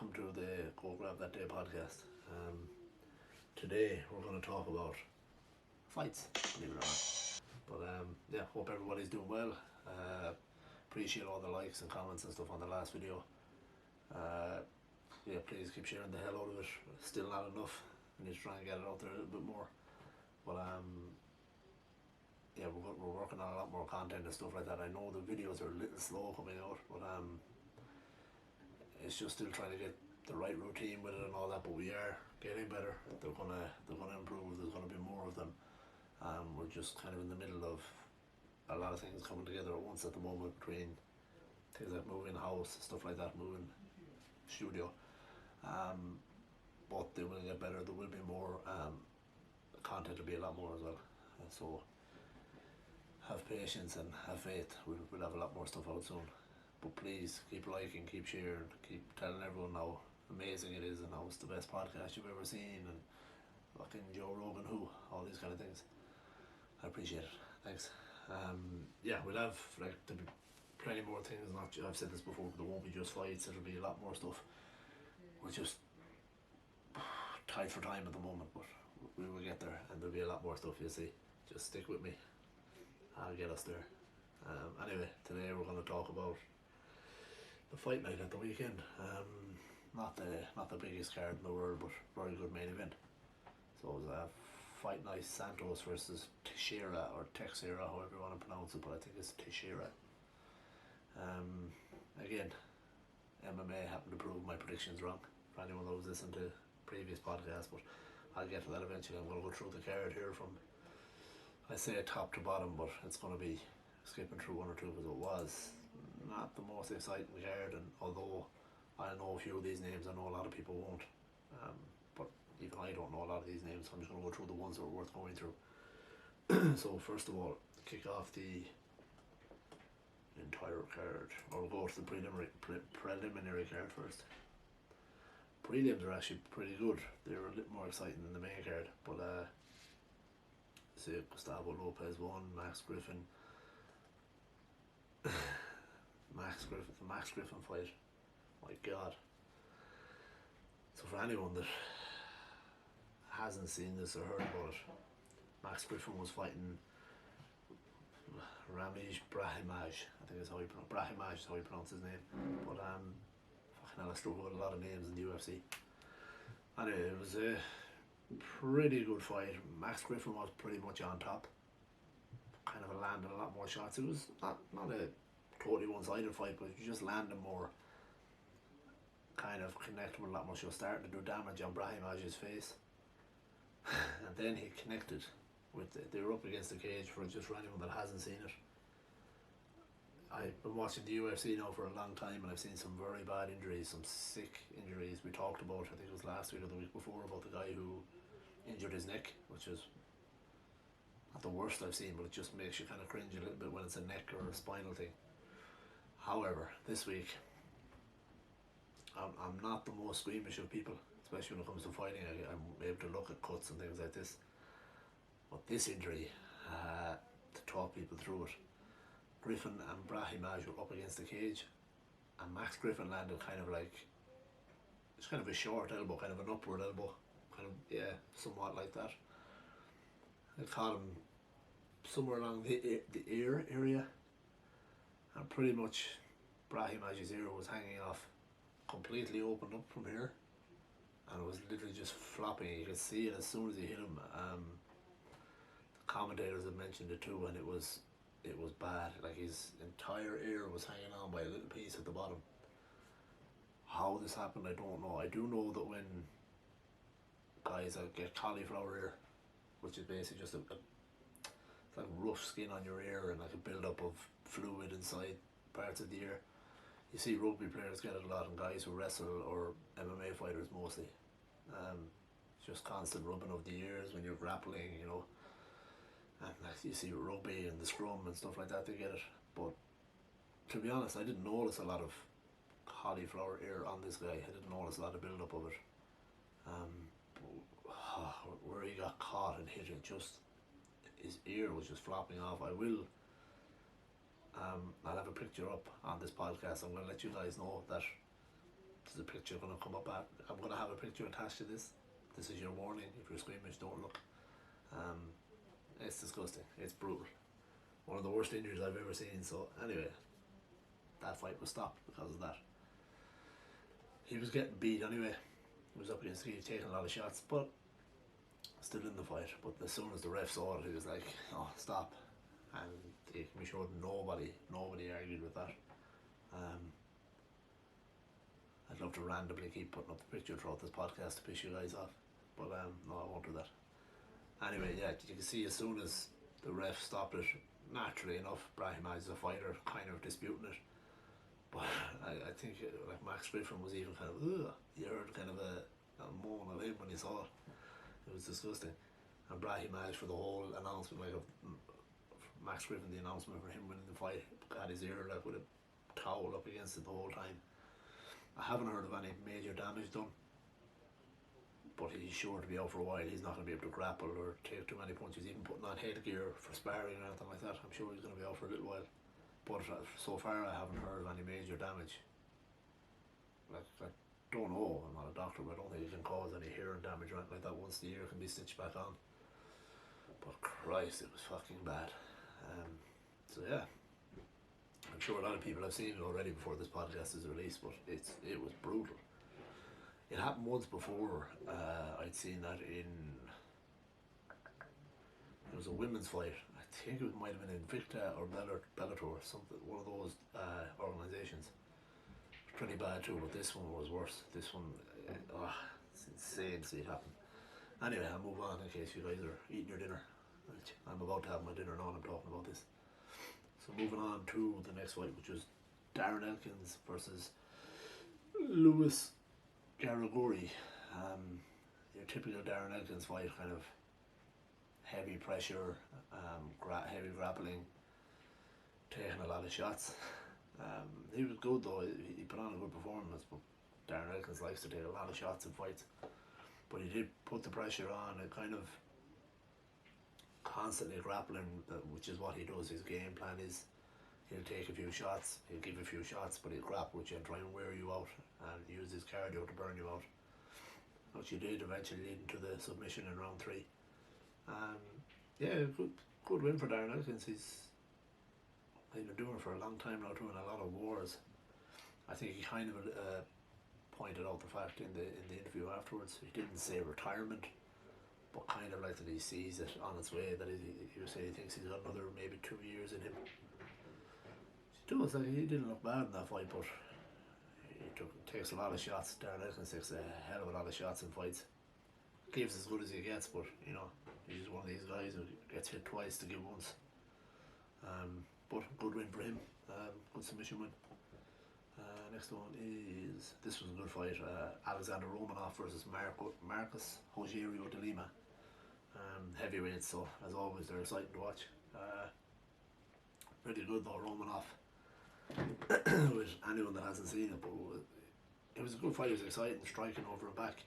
welcome to the Go Grab That Day podcast. Today we're going to talk about fights, believe it or not. But hope everybody's doing well. Appreciate all the likes and comments and stuff on the last video. Please keep sharing the hell out of it. Still not enough. We need to try and get it out there a little bit more. But we're working on a lot more content and stuff like that. I know the videos are a little slow coming out, but it's just still trying to get the right routine with it and all that. But we are getting better. They're gonna improve. There's gonna be more of them. We're just kind of in the middle of a lot of things coming together at once at the moment, between things like moving house, stuff like that, moving studio. But they will get better. There will be more. Content will be a lot more as well. So have patience and have faith. We'll have a lot more stuff out soon. But please keep liking, keep sharing, keep telling everyone how amazing it is and how it's the best podcast you've ever seen, and fucking Joe Rogan all these kind of things. I appreciate it. Thanks. We'll have there'll be plenty more things. I've said this before, but there won't be just fights. There'll be a lot more stuff. We're just tight for time at the moment, but we will get there, and there'll be a lot more stuff. You see, just stick with me. I'll get us there. Anyway, today we're going to talk about the fight night at the weekend. Not the biggest card in the world, but very good main event. So it was a fight night: Santos versus Teixeira, or Teixeira, however you want to pronounce it, but I think it's Teixeira. Again, MMA happened to prove my predictions wrong for anyone that was listening to previous podcasts, but I'll get to that eventually. I'm going to go through the card here from, I say top to bottom, but it's going to be skipping through one or two because it was not the most exciting card, and although I know a few of these names, I know a lot of people won't, but even I don't know a lot of these names, so I'm just going to go through the ones that are worth going through. So first of all, kick off the entire card, or we'll go to the preliminary card first. Prelims are actually pretty good. They're a little more exciting than the main card, but Gustavo Lopez won, Max Griffin, the Max Griffin fight, my god. So for anyone that hasn't seen this or heard about it, Max Griffin was fighting Ramiz Brahimaj, I think is how Brahimaj is how you pronounce his name, but fucking hell, I struggle with a lot of names in the UFC. Anyway, it was a pretty good fight. Max Griffin was pretty much on top, kind of landed a lot more shots. It was not a totally one-sided fight, but you just landed more, kind of connected with a lot more. She was starting to do damage on Brahimaj's face, and then he connected with they were up against the cage. For anyone that hasn't seen it, I've been watching the UFC now for a long time, and I've seen some very bad injuries, some sick injuries. We talked about, I think it was last week or the week before, about the guy who injured his neck, which is not the worst I've seen, but it just makes you kind of cringe a little bit when it's a neck or a spinal thing. However, this week, I'm not the most squeamish of people, especially when it comes to fighting. I'm able to look at cuts and things like this. But this injury, to talk people through it, Griffin and Brahimaj were up against the cage, and Max Griffin landed kind of a short elbow, kind of an upward elbow, somewhat like that. It caught him somewhere along the ear area, and pretty much Brahimaj's ear was hanging off, completely opened up from here, and it was literally just flopping. You could see it as soon as he hit him. The commentators had mentioned it too, and it was bad. Like, his entire ear was hanging on by a little piece at the bottom. How this happened, I don't know. I do know that when guys get cauliflower ear, which is basically just it's like rough skin on your ear and like a build-up of fluid inside parts of the ear. You see rugby players get it a lot, and guys who wrestle, or MMA fighters mostly. Just constant rubbing of the ears when you're grappling, you know. And you see rugby and the scrum and stuff like that, they get it. But to be honest, I didn't notice a lot of cauliflower ear on this guy. I didn't notice a lot of build-up of it. Where he got caught and hit it, just his ear was just flopping off. I'll have a picture up on this podcast. I'm going to let you guys know that there's a picture going to come up. I'm going to have a picture attached to this. This is your warning. If you're squeamish, don't look. It's disgusting. It's brutal. One of the worst injuries I've ever seen. So anyway, that fight was stopped because of that. He was getting beat anyway. He was up against Keith, taking a lot of shots, but still in the fight. But as soon as the ref saw it, he was like, "Oh, stop!" And he showed nobody argued with that. I'd love to randomly keep putting up the picture throughout this podcast to piss you guys off, but no, I won't do that. Anyway, yeah, you can see as soon as the ref stopped it, naturally enough, Brahim as a fighter kind of disputing it. But I think like Max Griffin was even kind of, ugh, you heard kind of a moan of him when he saw it. It was disgusting. And Brahim for the whole announcement, like Max Griffin, the announcement for him winning the fight, had his ear like with a towel up against it the whole time. I haven't heard of any major damage done, but he's sure to be out for a while. He's not going to be able to grapple or take too many punches, even putting on headgear for sparring or anything like that. I'm sure he's going to be out for a little while. But so far I haven't heard of any major damage. Like, I don't know, I'm not a doctor, but I don't think it can cause any hearing damage or anything like that once the ear can be stitched back on. But Christ, it was fucking bad. So yeah, I'm sure a lot of people have seen it already before this podcast is released, but it was brutal. It happened once before. I'd seen that it was a women's fight. I think it might have been Invicta or Bellator, something, one of those organisations. It was pretty bad too, but this one was worse. This one, it's insane to see it happen. Anyway, I'll move on in case you guys are eating your dinner. I'm about to have my dinner now and I'm talking about this. So moving on to the next fight, which was Darren Elkins versus Lewis Garagori. Your typical Darren Elkins fight, kind of heavy pressure, heavy grappling, taking a lot of shots. He was good though, he put on a good performance, but Darren Elkins likes to take a lot of shots in fights. But he did put the pressure on and kind of constantly grappling, which is what he does. His game plan is he'll take a few shots, he'll give a few shots, but he'll grapple with you and try and wear you out and use his cardio to burn you out, which he did, eventually leading to the submission in round 3. Yeah, good win for Darren Elkins. He's been doing it for a long time now, doing a lot of wars. I think he kind of pointed out the fact in the interview afterwards, he didn't say retirement, but kind of like that he sees it on its way, that he was saying he thinks he's got another maybe 2 years in him. He does, like, he didn't look bad in that fight, but he takes a lot of shots. Darren Elkins takes a hell of a lot of shots in fights. Gives as good as he gets, but you know, he's one of these guys who gets hit twice to give once. But good win for him, good submission win. Next one is, this was a good fight, Alexander Romanov versus Marcus Rogerio de Lima. Heavyweights, so as always they're exciting to watch. Pretty good though, Romanov. With anyone that hasn't seen it, but it was a good fight. It was exciting, striking over and back.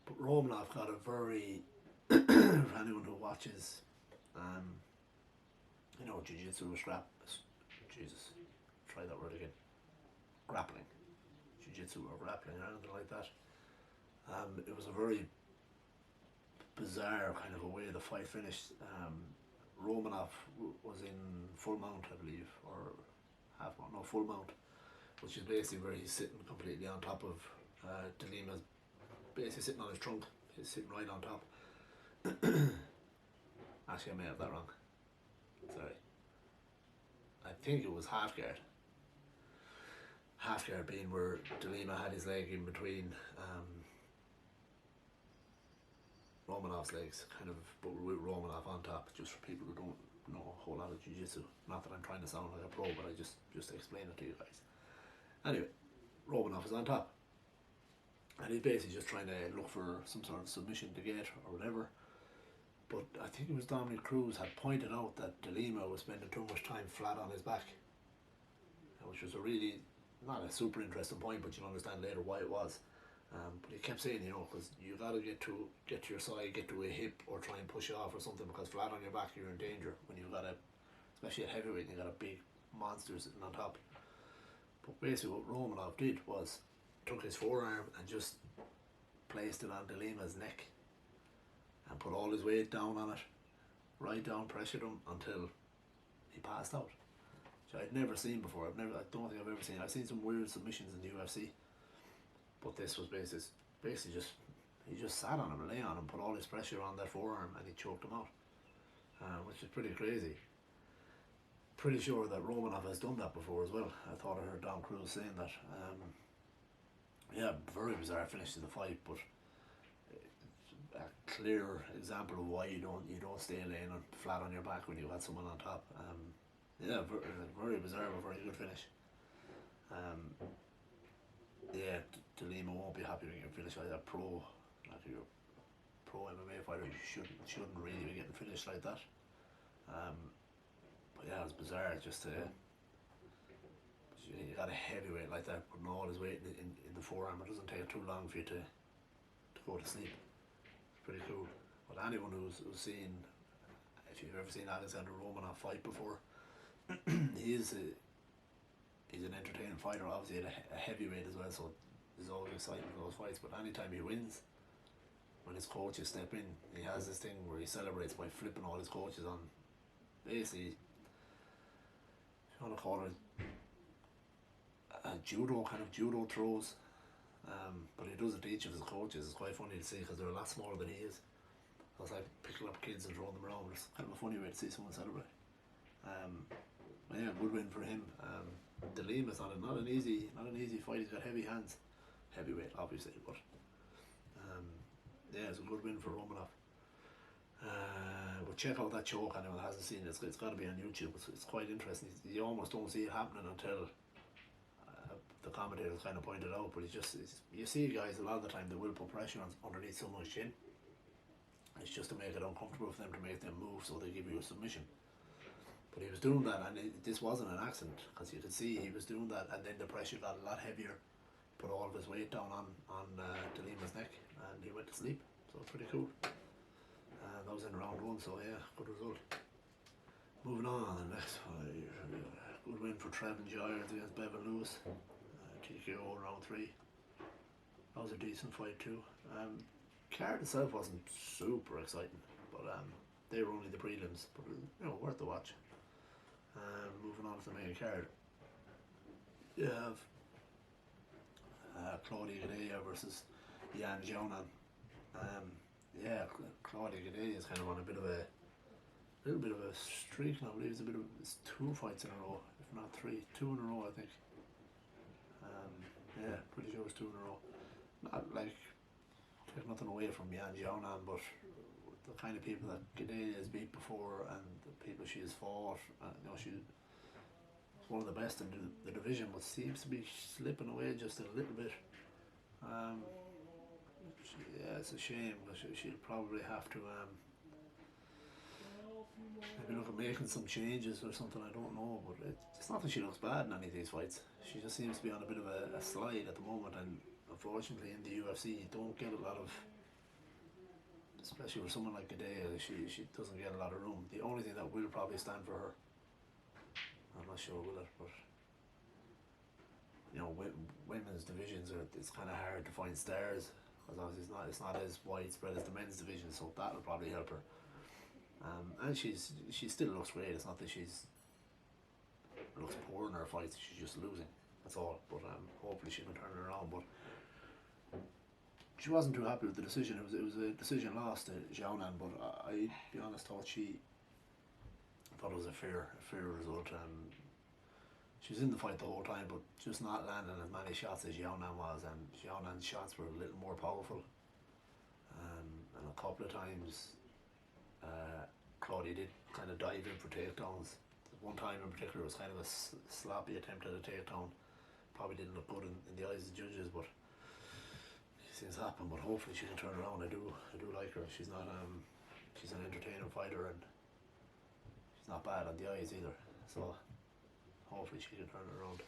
But Romanov got a very, for anyone who watches, jiu-jitsu or try that word again, grappling, jiu-jitsu or grappling or anything like that. It was a very bizarre kind of a way the fight finished. Romanov was in full mount, I believe, or half mount, no, full mount, which is basically where he's sitting completely on top of De Lima's, basically sitting on his trunk. He's sitting right on top. Actually, I may have that wrong. Sorry. I think it was half guard. Half guard being where De Lima had his leg in between Romanov's legs, kind of, but with Romanov on top, just for people who don't know a whole lot of jiu-jitsu. Not that I'm trying to sound like a pro, but I just explain it to you guys. Anyway, Romanov is on top, and he's basically just trying to look for some sort of submission to get or whatever. But I think it was Dominic Cruz had pointed out that De Lima was spending too much time flat on his back, which was a really, not a super interesting point, but you'll understand later why it was. But he kept saying, because you got to get to your side, get to a hip, or try and push it off or something, because flat on your back you're in danger when you've got especially at heavyweight, you got a big monster sitting on top. But basically what Romanov did was took his forearm and just placed it on De Lima's neck and put all his weight down on it, right down, pressured him until he passed out. Which I'd never seen before. I don't think I've ever seen. I've seen some weird submissions in the UFC, but this was basically just he just sat on him, lay on him, put all his pressure on that forearm, and he choked him out, which is pretty crazy. Pretty sure that Romanov has done that before as well. I thought I heard Don Cruz saying that. Yeah, very bizarre finish to the fight, but a clear example of why you don't stay laying flat on your back when you had someone on top. Yeah, very bizarre, but very good finish. Yeah, De Lima won't be happy when you finish like that. Pro MMA fighter, you shouldn't really be getting finished like that. But yeah, it's bizarre. Just you got a heavyweight like that putting all his weight in the forearm. It doesn't take too long for you to go to sleep. It's pretty cool. But anyone who's seen, if you've ever seen Alexander Romanov fight before, he's an entertaining fighter. Obviously a heavyweight as well, so there's always excitement in those fights. But anytime he wins, when his coaches step in, he has this thing where he celebrates by flipping all his coaches on. Basically, if you want to call it judo throws, but he does it to each of his coaches. It's quite funny to see because they're a lot smaller than he is. So it's like picking up kids and throwing them around. It's kind of a funny way to see someone celebrate. Yeah, good win for him. De Lima's not an easy fight. He's got heavy hands, heavyweight obviously, but yeah, it's a good win for Romanov. But check out that choke. Anyone hasn't seen it, it's got to be on YouTube. It's quite interesting. You almost don't see it happening until the commentators kind of pointed out. But you see guys a lot of the time they will put pressure underneath someone's chin. It's just to make it uncomfortable for them, to make them move, so they give you a submission. But he was doing that, and this wasn't an accident, because you could see he was doing that, and then the pressure got a lot heavier. Put all of his weight down on De Lima's neck, and he went to sleep. So pretty cool. That was in round one, so yeah, good result. Moving on, the next fight. Good win for Trevin Giles against Bevan Lewis. TKO round 3. That was a decent fight too. Card itself wasn't super exciting, but they were only the prelims, but worth the watch. Moving on to the main card, you have Claudia Gadelha versus Yan Xiaonan. Yeah, Claudia Gadelha is kind of on a little bit of a streak now. I believe it's 2 fights in a row, if not 3, 2 in a row, I think. Yeah, pretty sure it's 2 in a row. Not like, take nothing away from Yan Xiaonan, but the kind of people that Gadelha has beat before and the people she has fought, she's one of the best in the division, but seems to be slipping away just a little bit. Yeah, it's a shame, because she'll probably have to maybe look at making some changes or something. I don't know, but it's not that she looks bad in any of these fights. She just seems to be on a bit of a slide at the moment, and unfortunately in the UFC you don't get a lot of, especially for someone like Gadelha, she doesn't get a lot of room. The only thing that will probably stand for her, I'm not sure will it, but women's divisions it's kind of hard to find stars, because obviously it's not as widespread as the men's division, so that'll probably help her. And she still looks great. It's not that looks poor in her fights. She's just losing. That's all. But hopefully she can turn it around. But she wasn't too happy with the decision. It was a decision loss to Xiaonan. But I, to be honest, thought it was a fair result. She was in the fight the whole time, but just not landing as many shots as Xiaonan was. And Xiaonan's shots were a little more powerful. And a couple of times, Claudia did kind of dive in for takedowns. One time in particular was kind of a sloppy attempt at a takedown. Probably didn't look good in the eyes of the judges, but these things happen. But hopefully she can turn around. I do like her. She's not she's an entertaining fighter, and she's not bad on the eyes either. So hopefully she can turn it around.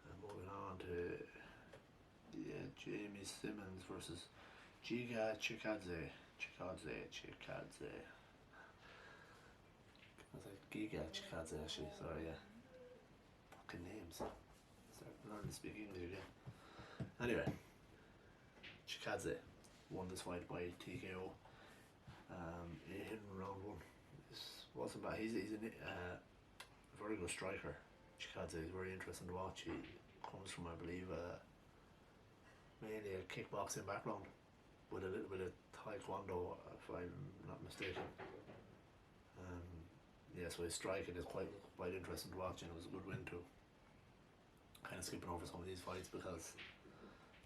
And moving on to Jamie Simmons versus Giga Chikadze. I was like Giga Chikadze actually, sorry, yeah. Fucking names. Start learning to speak English again. Anyway, Chikadze won this fight by TKO. In round one. This wasn't bad. He's a very good striker. Chikadze is very interesting to watch. He comes from, I believe, mainly a kickboxing background with a little bit of taekwondo, if I'm not mistaken. Yeah, so his striking is quite interesting to watch, and it was a good win too. Kind of skipping over some of these fights because,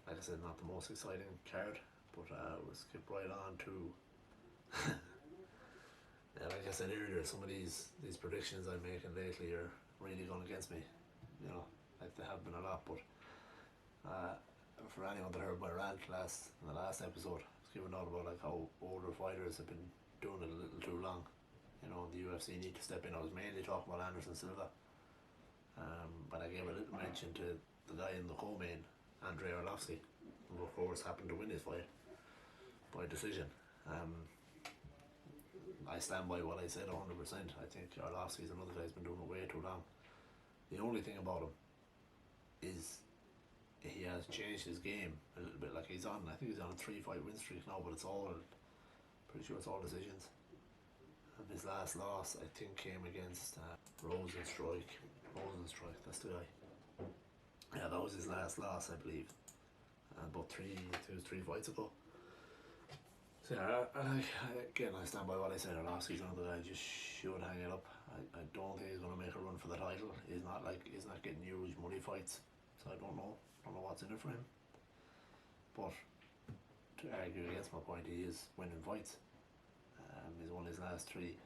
like I said, not the most exciting card, but we'll skip right on to. Yeah, like I said earlier, some of these predictions I'm making lately are really going against me. You know, like they have been a lot. But for anyone that heard my rant in the last episode, I was giving out about like how older fighters have been doing it a little too long. You know, the UFC need to step in. I was mainly talking about Anderson Silva, but I gave a little mention to the guy in the co-main, Andrei Arlovski, who of course happened to win his fight by decision. I stand by what I said 100%. I think Arlovski's another guy who's been doing it way too long. The only thing about him is he has changed his game a little bit. Like I think he's on a 3-fight win streak now, but pretty sure it's all decisions. And his last loss, I think, came against Rosenstruik, that's the guy. Yeah, that was his last loss, I believe. About 3 fights ago. So yeah, again, I stand by what I said. Arlovski's another guy, just should hang it up. I don't think he's going to make a run for the title. He's not getting huge money fights, so I don't know what's in it for him. But to argue against my point, he is winning fights. He's won his last 3.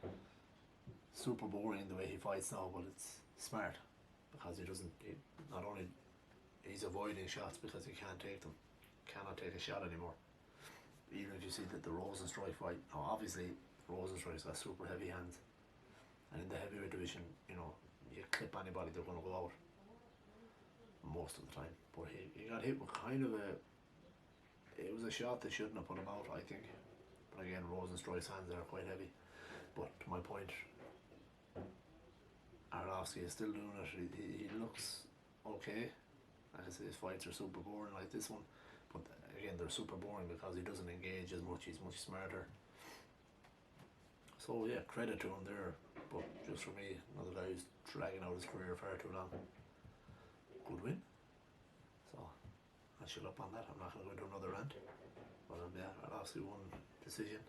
Super boring the way he fights now, but it's smart because not only he's avoiding shots because he cannot take a shot anymore. Even if you see that the Rosenstruik fight, now obviously Rosenstruik's got super heavy hands, and in the heavyweight division, you know, you clip anybody, they're going to go out most of the time. But he got hit with it was a shot that shouldn't have put him out, I think. But again, Rosenstruik's hands are quite heavy. But to my point, Arlovski is still doing it. He looks okay. Like I say, his fights are super boring like this one. But again, they're super boring because he doesn't engage as much. He's much smarter. So yeah, credit to him there. But just for me, another guy who's dragging out his career far too long. Good win. So I shut up on that. I'm not going to go into another rant. But yeah, Arlovski won decision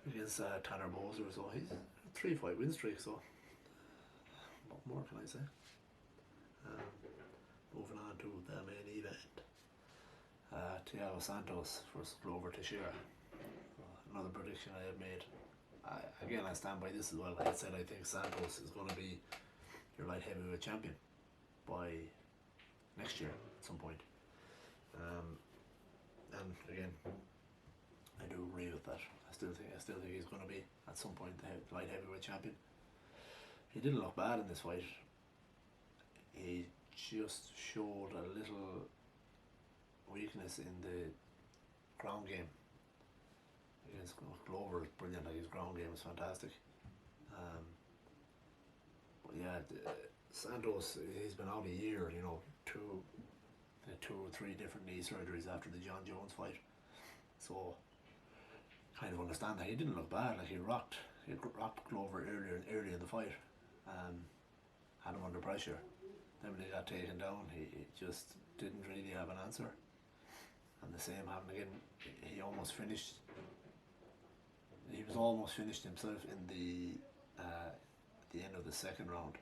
against Tanner Boser. So he's a 3-fight win streak. So what more can I say? Moving on to the main event. Thiago Santos versus Glover Teixeira. Another prediction I have made. I stand by this as well. I said I think Santos is going to be your light heavyweight champion by next year at some point. And again, I do agree with that. I still think he's going to be at some point the light heavyweight champion. He didn't look bad in this fight. He just showed a little weakness in the ground game against Glover. Is brilliant. Like, his ground game is fantastic. But yeah, Santos, he's been out a year. You know, 2 or 3 different knee surgeries after the John Jones fight. So kind of understand that he didn't look bad. Like, he rocked Glover earlier in the fight. Had him under pressure. Then when he got taken down, he just didn't really have an answer. And the same happened again. He was almost finished himself in the end of the second round.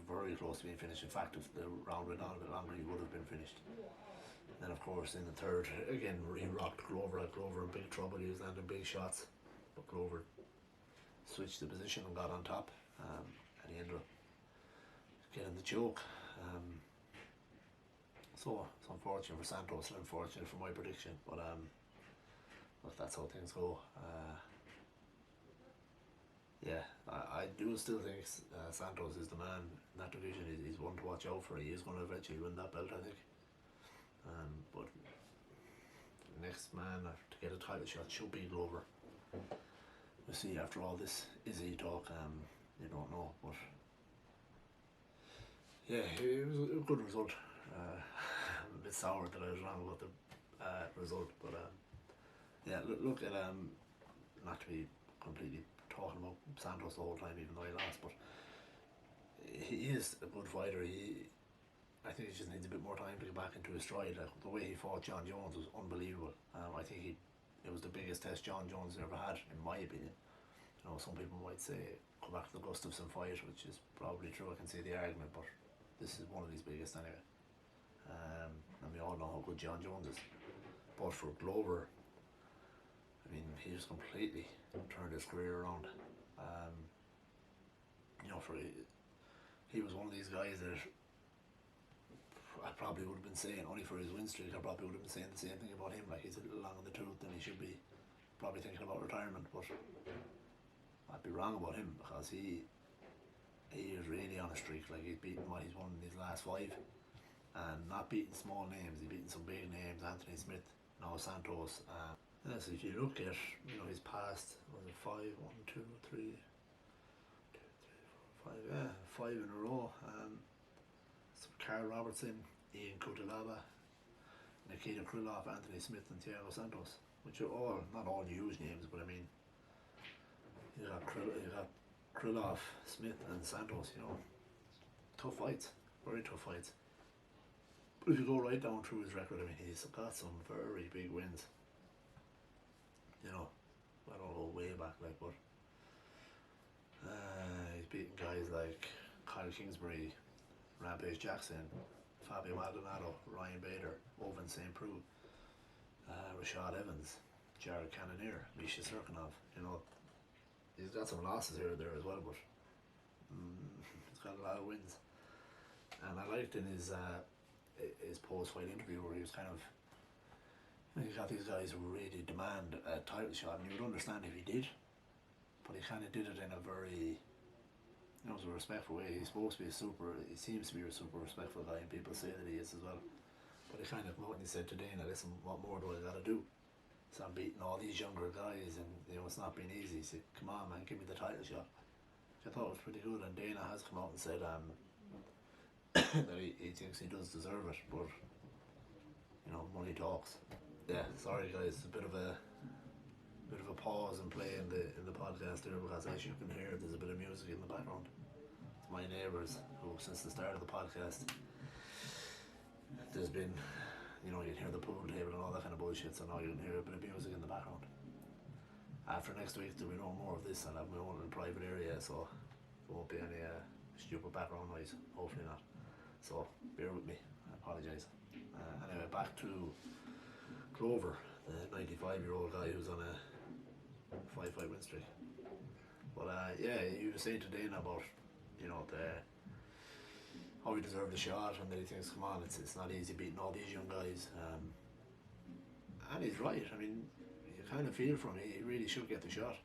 Very close to being finished. In fact, if the round went on a bit longer, he would have been finished. And then of course in the third, again, he rocked Glover. Glover in big trouble. He was landing big shots, but Glover switched the position and got on top, and he ended up getting the choke. So it's unfortunate for Santos and unfortunate for my prediction, but look, that's how things go. Yeah, I do still think Santos is the man in that division. He's one to watch out for. He is going to eventually win that belt, I think. But the next man to get a title shot should be Glover. We'll see after all this Izzy talk. You don't know, but yeah, it was a good result. bit sour that I was wrong about the result, but yeah, look at not to be completely talking about Santos the whole time, even though he lost, but he is a good fighter. I think he just needs a bit more time to get back into his stride. Like, the way he fought John Jones was unbelievable. I think it was the biggest test John Jones ever had, in my opinion. You know, some people might say go back to the Gustafsson fight, which is probably true. I can see the argument, but this is one of his biggest anyway. And we all know how good John Jones is. But for Glover, I mean, he just completely turned his career around. You know, he was one of these guys that I probably would have been saying, only for his win streak, I probably would have been saying the same thing about him. Like, he's a little long in the tooth and he should be probably thinking about retirement, but I'd be wrong about him, because he is really on a streak. Like, he's beaten what he's won in his last 5, and not beating small names. He's beaten some big names: Anthony Smith, now Santos. So if you look at, you know, his past, was it 5, 1, 2, 3, 4, 5, yeah, 5 in a row. So Carl Robertson, Ian Cutelaba, Nikita Krylov, Anthony Smith, and Thiago Santos, which are all not all huge names, but I mean, you got Krylov, Smith, and Santos. You know, tough fights, very tough fights. But if you go right down through his record, I mean, he's got some very big wins. You know, I don't know, way back, like, but he's beaten guys like Kyle Kingsbury, Rampage Jackson, Fabio Maldonado, Ryan Bader, Owen St. Preux, Rashad Evans, Jared Cannonier, Misha Serkinov. You know, he's got some losses here and there as well, but he's got a lot of wins. And I liked in his post-fight interview where he was kind of, you got these guys who really demand a title shot, and you would understand if he did, but he kind of did it in a very, you know, it was a respectful way. He's supposed to be he seems to be a super respectful guy, and people say that he is as well. But he kind of, when he said to Dana, listen, what more do I got to do? So I'm beating all these younger guys, and, you know, it's not been easy. He said, come on, man, give me the title shot. Which I thought was pretty good, and Dana has come out and said that he thinks he does deserve it, but, you know, money talks. Yeah, sorry guys, it's a bit of a pause and play in the podcast there, because as you can hear, there's a bit of music in the background. It's my neighbours who, since the start of the podcast, there's been, you know, you can hear the pool table and all that kind of bullshit, so now you can hear a bit of music in the background. After next week, there'll be no more of this. I'll have my own little private area, so there won't be any stupid background noise, hopefully not. So bear with me, I apologise. Anyway, back to Glover, the 95-year-old guy who's on a 5-fight win streak. But yeah, you were saying to Dana about, you know, how he deserved a shot, and that he thinks, come on, it's not easy beating all these young guys. And he's right. I mean, you kind of feel for him. He really should get the shot.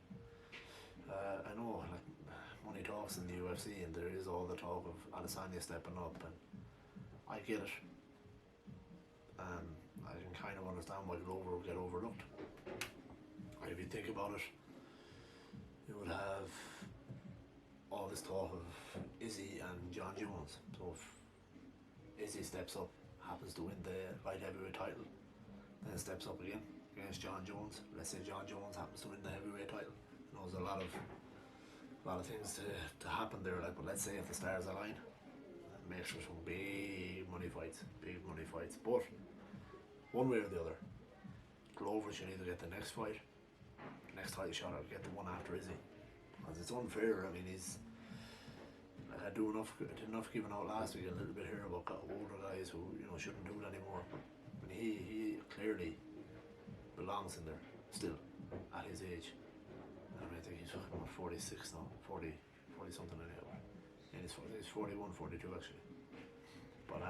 I know, like, money talks in the UFC, and there is all the talk of Adesanya stepping up, and I get it. I can kind of understand why Glover would get overlooked. If you think about it, you would have all this talk of Izzy and John Jones. So if Izzy steps up, happens to win the light heavyweight title, then steps up again against John Jones. Let's say John Jones happens to win the heavyweight title. You know, there's a lot of things to happen there. Like, but let's say if the stars align, make sure some big money fights. But one way or the other, Glover should either get the next fight, next title shot, or get the one after Izzy. Because it's unfair. I mean, like, I did enough giving out last week a little bit here about older guys who, you know, shouldn't do it anymore. I mean, he clearly belongs in there still at his age. I mean, I think he's fucking 46 now, 40 something anyway. And he's 41, 42 actually. But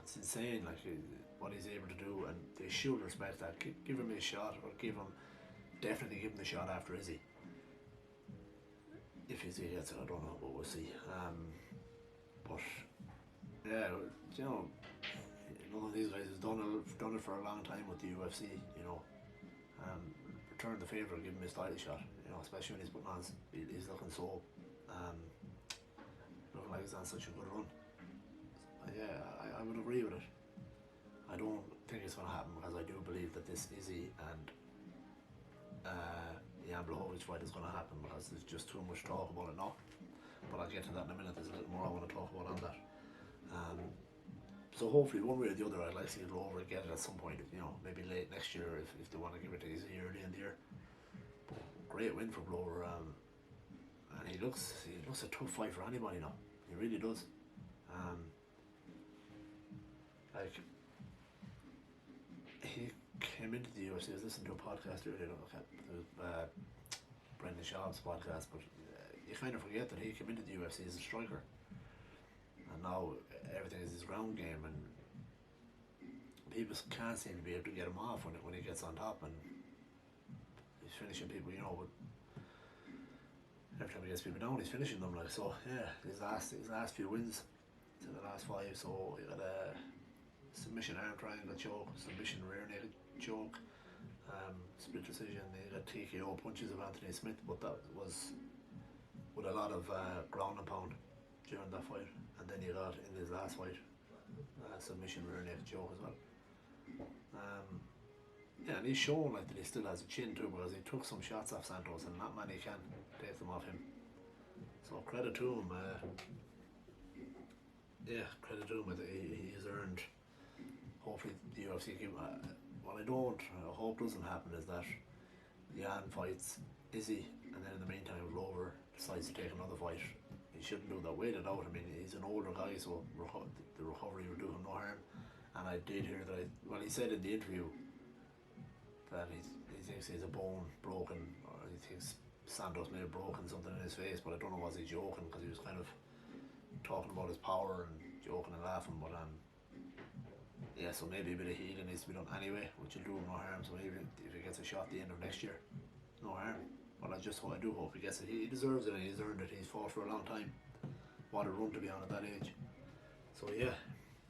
it's insane, like, what he's able to do, and they should respect that. Give him his shot, or definitely give him the shot after Izzy. If Izzy gets it, I don't know, but we'll see. But yeah, you know, none of these guys has done it for a long time with the UFC. You know, return the favour, give him his title shot. You know, especially when he's putting on, he's looking so, looking like he's on such a good run. Yeah, I would agree with it. I don't think it's going to happen because I do believe that this Izzy and Jan Blachowicz fight is going to happen because there's just too much talk about it now. But I'll get to that in a minute. There's a little more I want to talk about on that. Um, so hopefully, one way or the other, I'd like to see it go over and get it at some point. Maybe late next year if they want to give it to Izzy early in the year. But great win for Glover, and he looks a tough fight for anybody now. He really does. Like he came into the UFC. I was listening to a podcast earlier. It was Brendan Schaub's podcast, but you kind of forget that he came into the UFC as a striker, and now everything is his ground game, and people can't seem to be able to get him off when he gets on top, and he's finishing people, but every time he gets people down, he's finishing them. Like, so, yeah, his last few wins to the last 5. So you got a submission arm triangle choke, submission rear naked choke, split decision. He got TKO punches of Anthony Smith, but that was with a lot of ground and pound during that fight. And then he got in his last fight submission rear naked choke as well. Yeah, and he's shown like that he still has a chin too, because he took some shots off Santos and not many can take them off him. So credit to him. Yeah, credit to him. He has earned. Hopefully the UFC give. What I hope doesn't happen is that Jan fights Izzy, and then in the meantime Glover decides to take another fight. He shouldn't do that. Wait it out. I mean, he's an older guy, so the recovery will do him no harm. And I did hear that. He said in the interview that he thinks he's a bone broken, or he thinks Santos may have broken something in his face, but I don't know, was he joking, because he was kind of talking about his power and joking and laughing. But yeah, so maybe a bit of healing needs to be done anyway, which will do him no harm. So maybe if he gets a shot at the end of next year, no harm. But I do hope he gets it. He deserves it, and he's earned it. He's fought for a long time. What a run to be on at that age. So yeah,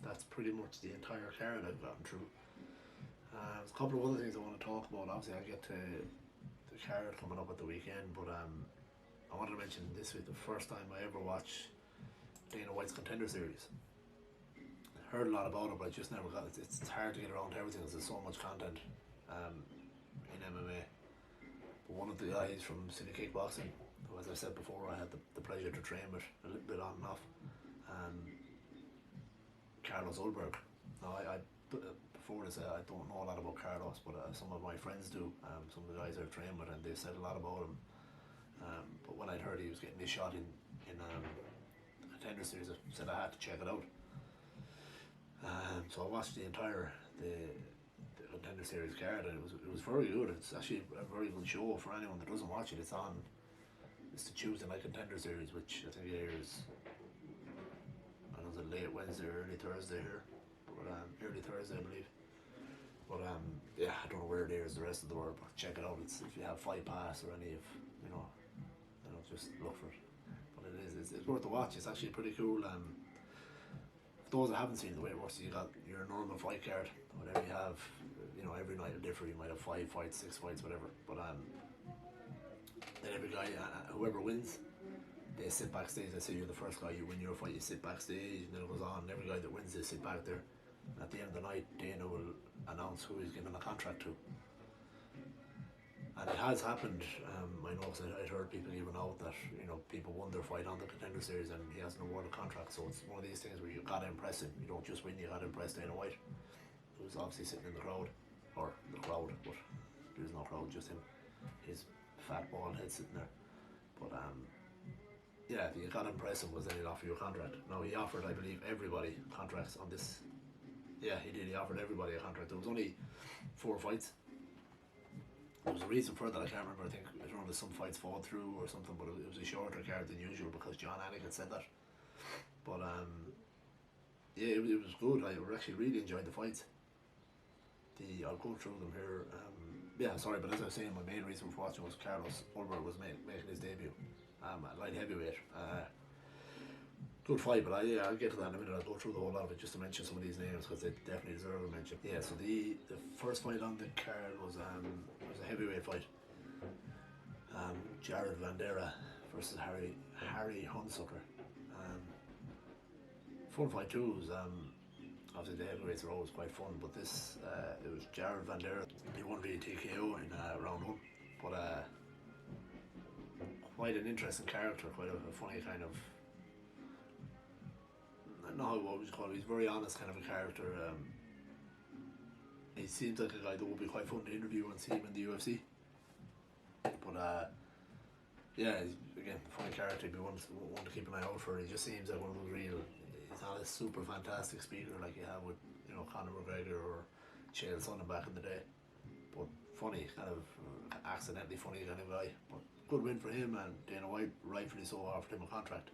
that's pretty much the entire card I've gotten through. There's a couple of other things I want to talk about. Obviously, I'll get to the card coming up at the weekend, but I wanted to mention this week the first time I ever watched Dana White's Contender Series. Heard a lot about it, but I just never got it. It's hard to get around to everything because there's so much content in MMA. But one of the guys from City Kickboxing, who, as I said before, I had the pleasure to train with a little bit on and off, Carlos Ulberg. Now, before this, I don't know a lot about Carlos, but some of my friends do. Some of the guys I've trained with, and they've said a lot about him. But when I'd heard he was getting this shot in the Contender Series, I said I had to check it out. So I watched the entire the Contender Series card, and it was very good. It's actually a very good show for anyone that doesn't watch it. It's the Tuesday night Contender Series, which I think airs, I don't know, late Wednesday or early Thursday here, but early Thursday I believe. But yeah, I don't know where it airs the rest of the world, but check it out. It's if you have Fight Pass or any of just look for it. But it's worth a watch. It's actually pretty cool. For those that haven't seen the way it works, you got your normal fight card, whatever you have. Every night will differ. You might have 5 fights, 6 fights, whatever. But then every guy, whoever wins, they sit backstage. They say you're the first guy, you win your fight, you sit backstage, and then it goes on. And every guy that wins, they sit back there. And at the end of the night, Dana will announce who he's giving a contract to. And it has happened. I know, because I'd heard people even out that people won their fight on the Contender Series and he hasn't awarded a contract. So it's one of these things where you gotta impress him. You don't just win, you gotta impress Dana White, who's obviously sitting in the crowd, or the crowd, but there's no crowd, just him, his fat bald head sitting there. But yeah, you gotta impress him, because then he'll offer you a contract. Now, he offered, I believe, everybody contracts on this. Yeah, he did. He offered everybody a contract. There was only 4 fights. There was a reason for that, I can't remember. I don't know if some fights fall through or something, but it was a shorter card than usual because John Anik had said that. But yeah, it was good. I actually really enjoyed the fights. I'll go through them here. Yeah, sorry, but as I was saying, my main reason for watching was Carlos Ulberg was making his debut at light heavyweight. Good fight, but I'll get to that in a minute. I'll go through the whole lot of it just to mention some of these names because they definitely deserve a mention. Yeah, so the first fight on the card was a heavyweight fight. Jared Vandera versus Harry Hunsucker. fun fight too. Was obviously the heavyweights are always quite fun, but this it was Jared Van Der. He won via TKO in round one, but quite an interesting character, quite a funny kind of. I don't know what would you call it. He's very honest kind of a character. He seems like a guy that would be quite fun to interview and see him in the UFC. But yeah, he's, again, funny character. He'd be one to keep an eye out for. He just seems like one of those real. He's not a super fantastic speaker like you have with Conor McGregor or Chael Sonnen back in the day, but funny, kind of accidentally funny kind of guy. But good win for him, and Dana White rightfully so offered him a contract.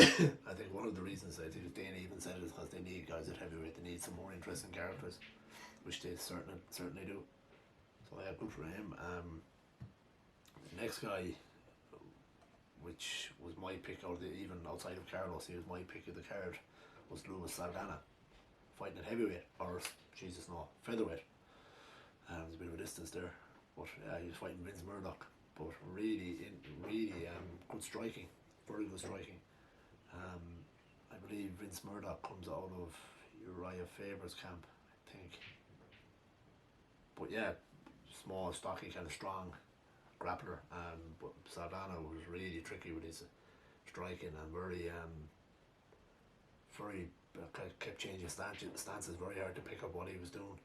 I think one of the reasons, I think Dana even said it, is because they need guys at heavyweight. They need some more interesting characters, which they certainly do. So yeah, good for him. The next guy, which was my pick, even outside of Carlos, he was my pick of the card, was Luis Saldana, fighting at heavyweight, or Jesus no, featherweight. There's a bit of a distance there, but yeah, he was fighting Vince Murdoch. But really good striking, very good striking. I believe Vince Murdoch comes out of Uriah Faber's camp, I think. But yeah, small, stocky, kind of strong grappler. But Saldana was really tricky with his striking, and very kept changing stances. Very hard to pick up what he was doing.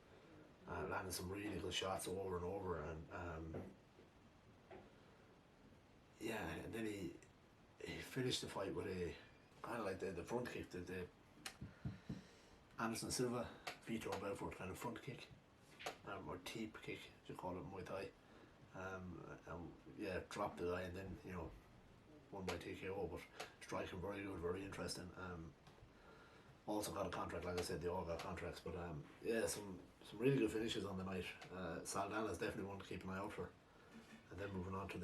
Landed some really good shots over and over, and yeah, and then he finished the fight with a kind of like the front kick, the Anderson Silva Vitor Belfort kind of front kick, or teep kick, as you call it in Muay Thai. Yeah, dropped the guy and then won by TKO, but striking very good, very interesting. Also got a contract, like I said, they all got contracts, but yeah, some really good finishes on the night. Saldana is definitely one to keep an eye out for. And then moving on to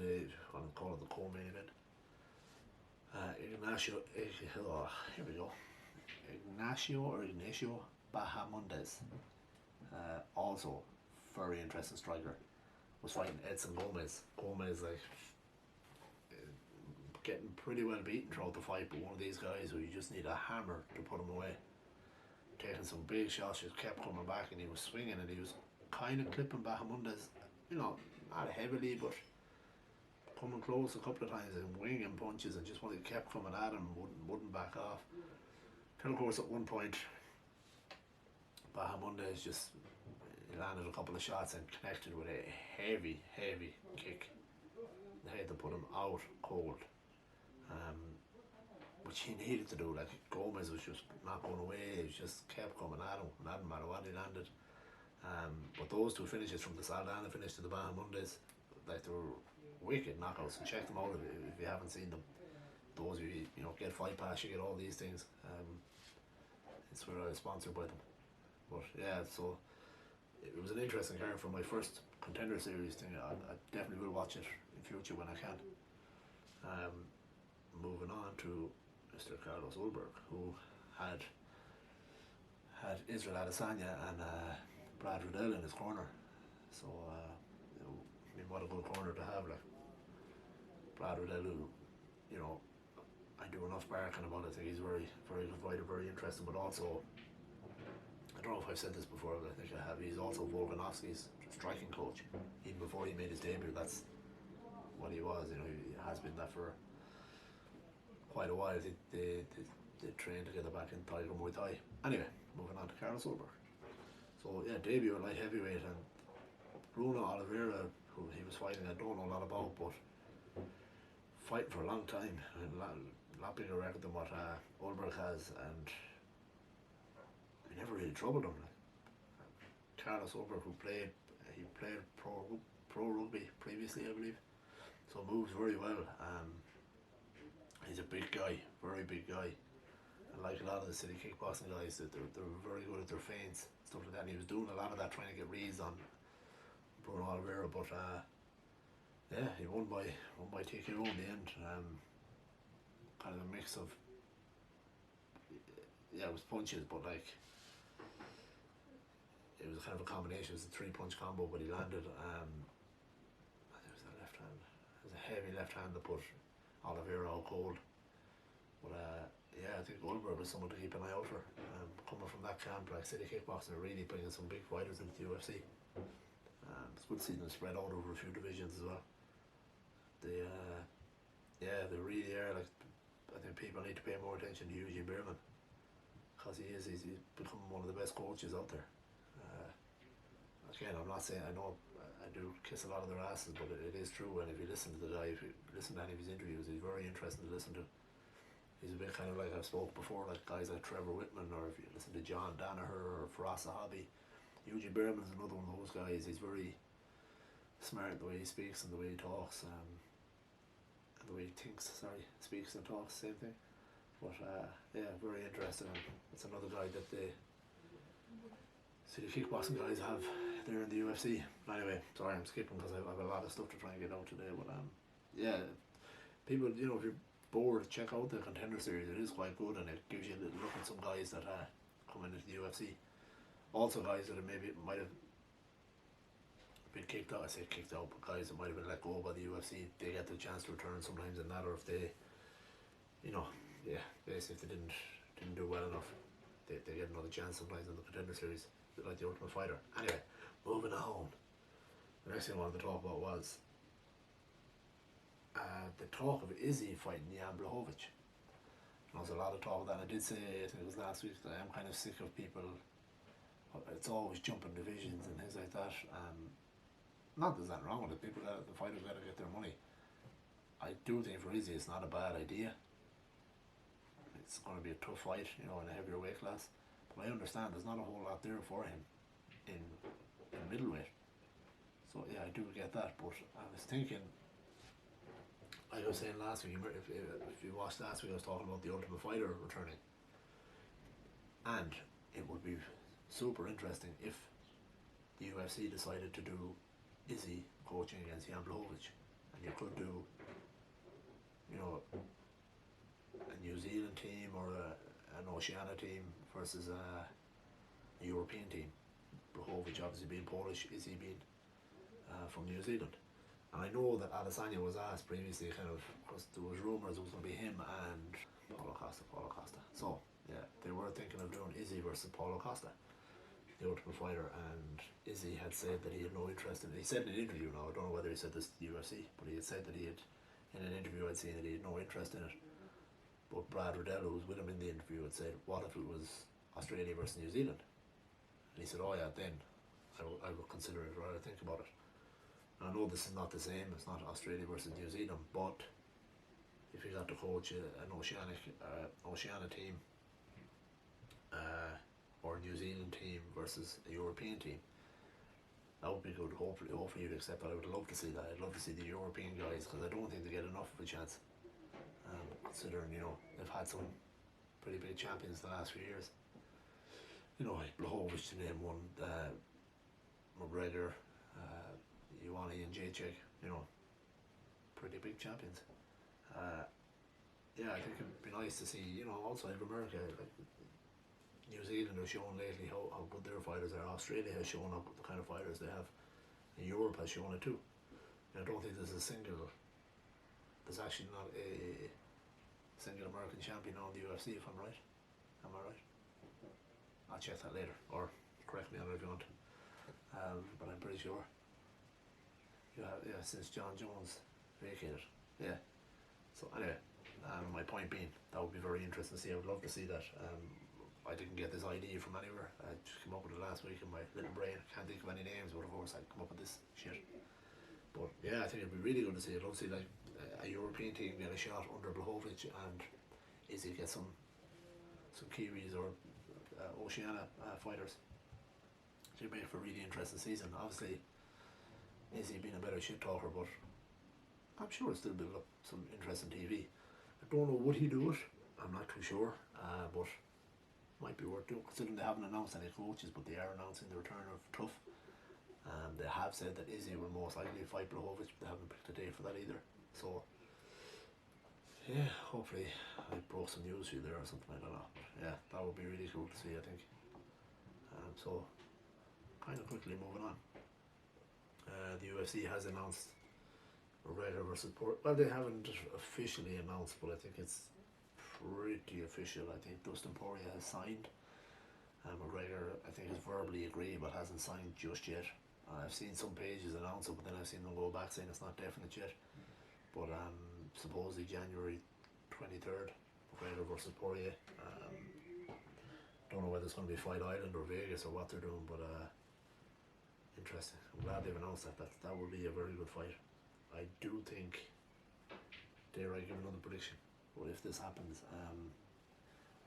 I'll call it the co-main event. Here we go. Ignacio Bahamondes, also very interesting striker, was fighting Edson Gomez. Gomez getting pretty well beaten throughout the fight, but one of these guys who you just need a hammer to put him away. Taking some big shots, just kept coming back, and he was swinging, and he was kind of clipping Bahamondes, not heavily, but coming close a couple of times and winging punches, and just when he kept coming at him, wouldn't back off. Till of course at one point, Bahamondes just landed a couple of shots and connected with a heavy kick. They had to put him out cold, which he needed to do. Like, Gomez was just not going away. He just kept coming at him, and didn't matter what he landed. But those two finishes, from the Saldana finish to the Bahamondes, like, they were wicked knockouts. And check them out if you haven't seen them. Those of you get Fight Pass, you get all these things. It's where I was sponsored by them. But yeah, so it was an interesting card for my first Contender Series thing. I definitely will watch it in future when I can. Moving on to Mr. Carlos Ulberg, who had Israel Adesanya and Brad Riddell in his corner. So I mean, what a good corner to have. Like, Brad Riddell, who I do enough barking about it. I think he's very good fighter, very interesting, but also, I don't know if I've said this before, but I think I have, he's also Volkanovski's striking coach. Even before he made his debut, that's what he was. He has been that for quite a while. They trained together back in Tiger Muay Thai. Anyway, moving on to Carlos Ulberg. So yeah, debut at light heavyweight, and Bruno Oliveira, who he was fighting, I don't know a lot about, but fighting for a long time, a lot bigger record than what Ulberg has, and he never really troubled him. Carlos Ulberg, who played pro rugby previously, I believe, so moves very well. He's a big guy, very big guy, and like a lot of the city kickboxing guys, they're very good at their feints, stuff like that. And he was doing a lot of that, trying to get reads on Bruno Oliveira, but yeah, he won by TKO in the end. Kind of a mix of, yeah, it was punches, but like, it was kind of a combination. It was a 3-punch combo, but he landed. I think it was a left hand. It was a heavy left hand that put Oliveira out cold. But yeah, I think Goldberg was someone to keep an eye out for. Coming from that camp, like City Kickboxing are really bringing some big fighters into the UFC. It's good seeing them spread out over a few divisions as well. They, yeah, they really are. Like, I think people need to pay more attention to Eugene Beerman because he's become one of the best coaches out there. Uh, Again, I'm not saying I know I do kiss a lot of their asses, but it is true. And if you listen to the guy, if you listen to any of his interviews, he's very interesting to listen to. He's a bit kind of like I've spoke before, like guys like Trevor Whitman, or if you listen to John Danaher or Faraz Sahabi. Eugene Behrman's another one of those guys. He's very smart in the way he speaks and the way he talks, and the way he thinks. Sorry, speaks and talks, same thing. But yeah, very interesting. It's another guy that the City Kickboxing guys have there in the UFC. Anyway, sorry, I'm skipping because I have a lot of stuff to try and get out today. But yeah, people, you know, if you're bored, check out the Contender series. It is quite good, and it gives you a little look at some guys that come into the UFC. Also, guys that maybe might have been kicked out. I say kicked out, but guys that might have been let go by the UFC, they get the chance to return sometimes in that, or if they, you know, yeah, basically if they didn't do well enough, they get another chance sometimes in the Contender series, like the Ultimate Fighter. Anyway, moving on. The next thing I wanted to talk about was the talk of Izzy fighting Jan Blachowicz. There was a lot of talk of that. I did say, I think it was last week, that I am kind of sick of people. It's always jumping divisions and things like that. Not that there's nothing wrong with it. The fighters got to get their money. I do think for Izzy it's not a bad idea. It's going to be a tough fight, you know, in a heavier weight class. But I understand there's not a whole lot there for him in middleweight. So yeah, I do get that. But I was thinking, like I was saying last week, if you watched last week, I was talking about the Ultimate Fighter returning. And it would be super interesting if the UFC decided to do Izzy coaching against Jan Blachowicz. And you could do, you know, a New Zealand team or an Oceania team versus a European team. Blachowicz obviously being Polish, Izzy being from New Zealand. And I know that Adesanya was asked previously, kind of, because there was rumours it was going to be him and Paulo Costa. So, yeah, they were thinking of doing Izzy versus Paulo Costa, the Ultimate Fighter, and Izzy had said that he had no interest in it. He said in an interview now, I don't know whether he said this to the UFC, but he had said that he had, in an interview I'd seen that he had no interest in it. But Brad Riddell, who was with him in the interview, had said, what if it was Australia versus New Zealand? And he said, oh yeah, then I would consider it, or I'd think about it. I know this is not the same, it's not Australia versus New Zealand, but if you got to coach an Oceania team or a New Zealand team versus a European team, that would be good. Hopefully you'd accept that. I would love to see that. I'd love to see the European guys, because I don't think they get enough of a chance, considering, you know, they've had some pretty big champions the last few years. You know, like Blachowicz to name one, McGregor, Ioane and Jacek, you know, pretty big champions. Yeah, I think it'd be nice to see, you know, outside of America, like New Zealand has shown lately how good their fighters are. Australia has shown up the kind of fighters they have, and Europe has shown it too. And I don't think there's actually not a single American champion on the UFC, if I'm right. Am I right? I'll check that later, or correct me on it if you want. But I'm pretty sure. Yeah, since John Jones vacated. Yeah. So anyway, my point being, that would be very interesting to see. I would love to see that. I didn't get this idea from anywhere. I just came up with it last week in my little brain. Can't think of any names, but of course I'd come up with this shit. But yeah, I think it'd be really good to see. I'd love to see like a European team get a shot under Blachowicz, and Izzy get some Kiwis or Oceania fighters. So it'd make for a really interesting season. Obviously, Izzy being a better shit talker, but I'm sure it'll still build up some interesting TV. I don't know would he do it. I'm not too sure, but might be worth doing, considering they haven't announced any coaches, but they are announcing the return of Tough. They have said that Izzy will most likely fight Blachowicz, but they haven't picked a date for that either. So yeah, hopefully I broke some news for you there or something, I don't know. But yeah, that would be really cool to see, I think. So kind of quickly moving on. The UFC has announced McGregor versus Well, they haven't officially announced, but I think it's pretty official. I think Dustin Poirier has signed. McGregor, I think, has verbally agreed but hasn't signed just yet. I've seen some pages announce it, but then I've seen them go back saying it's not definite yet. But supposedly January 23rd, McGregor versus Poirier. Don't know whether it's going to be Fight Island or Vegas or what they're doing, but interesting. I'm glad they've announced that. That would be a very good fight. I do think, dare I give another prediction, but if this happens,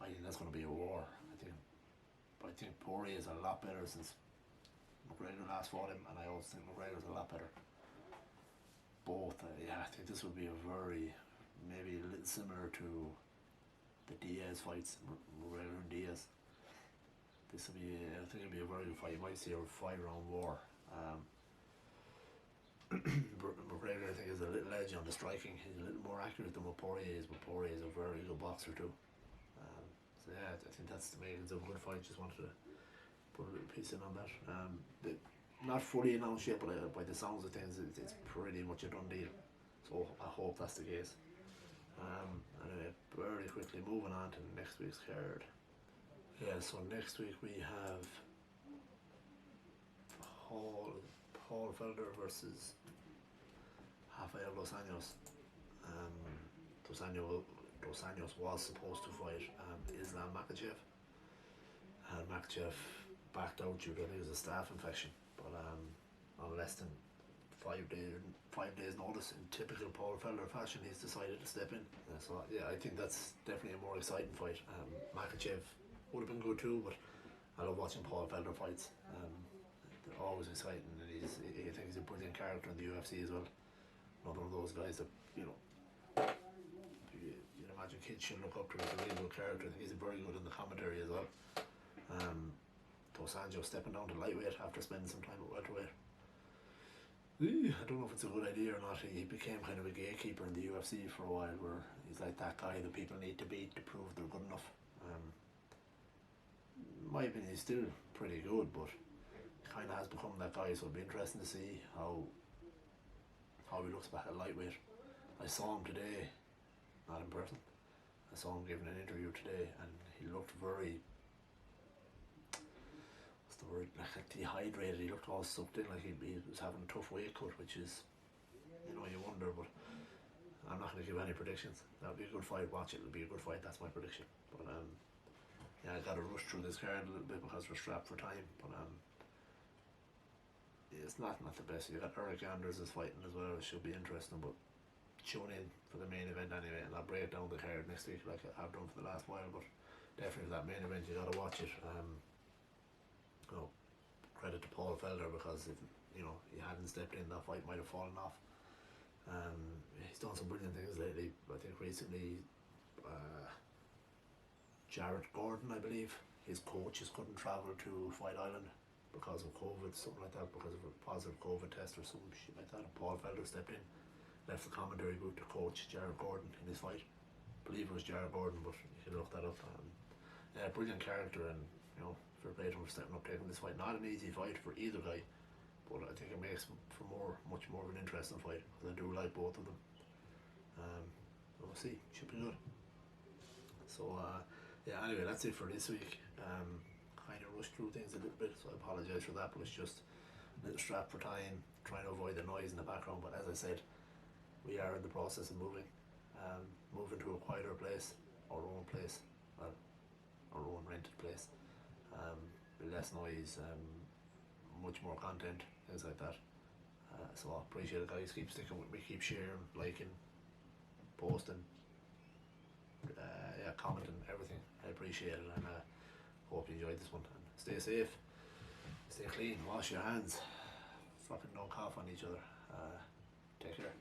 I think that's going to be a war. I think Poirier is a lot better since McGregor last fought him, and I also think McGregor's a lot better. Both, I think this would be a very, maybe a little similar to the Diaz fights, McGregor and Diaz. This will be, I think it'll be a very good fight. You might see a 5-round war. McGregor, I think, is a little edge on the striking. He's a little more accurate than what Poirier is, but Poirier is a very good boxer too. So yeah, I think that's the makings of a good fight. Just wanted to put a little piece in on that. Not fully announced yet, but by the sounds of things, it's pretty much a done deal. So I hope that's the case. Anyway, very quickly moving on to next week's card. Yeah, so next week we have Paul Felder versus Rafael Dos Anjos. Dos Anjos was supposed to fight Islam Makhachev. And Makhachev backed out due to, I think it was a staph infection, but on less than 5 days notice, in typical Paul Felder fashion, he's decided to step in. So yeah, I think that's definitely a more exciting fight. Makhachev would have been good too, but I love watching Paul Felder fights. They're always exciting, and I think he's a brilliant character in the UFC as well. Another one of those guys that, you'd imagine kids should look up to. He's a really good character. I think he's very good in the commentary as well. Dos Anjos stepping down to lightweight after spending some time at welterweight. I don't know if it's a good idea or not. He became kind of a gatekeeper in the UFC for a while, where he's like that guy that people need to beat to prove they're good enough. In my opinion, he's still pretty good, but he kind of has become that guy, so it'll be interesting to see how he looks back at lightweight. I saw him today, not in person. I saw him giving an interview today, and he looked very, what's the word, like dehydrated. He looked all sucked in, like he was having a tough weight cut, which is, you wonder, but I'm not going to give any predictions. That'll be a good fight. Watch it, it'll be a good fight. That's my prediction. But yeah, I got to rush through this card a little bit because we're strapped for time. But it's not the best. You got Eric Anders is fighting as well. It should be interesting. But tune in for the main event anyway, and I'll break down the card next week like I've done for the last while. But definitely for that main event, you got to watch it. Credit to Paul Felder, because if he hadn't stepped in, that fight might have fallen off. He's done some brilliant things lately. I think recently, Jared Gordon, I believe, his coaches couldn't travel to Fight Island because of COVID, something like that, because of a positive COVID test or some shit like that. And Paul Felder stepped in, left the commentary booth to coach Jared Gordon in his fight. I believe it was Jared Gordon, but you can look that up. Yeah, brilliant character, and fair play to him for stepping up, taking this fight. Not an easy fight for either guy, but I think it makes for much more of an interesting fight, because I do like both of them. We'll see, should be good. So yeah, anyway, that's it for this week. Kind of rushed through things a little bit, so I apologise for that, but it's just a little strapped for time, trying to avoid the noise in the background. But as I said, we are in the process of moving to a quieter place, our own place, well, our own rented place, with less noise, much more content, things like that. So I appreciate it, guys. Keep sticking with me, keep sharing, liking, posting, commenting, everything. I appreciate it, and hope you enjoyed this one. And stay safe, stay clean, wash your hands, fucking don't cough on each other. Take care.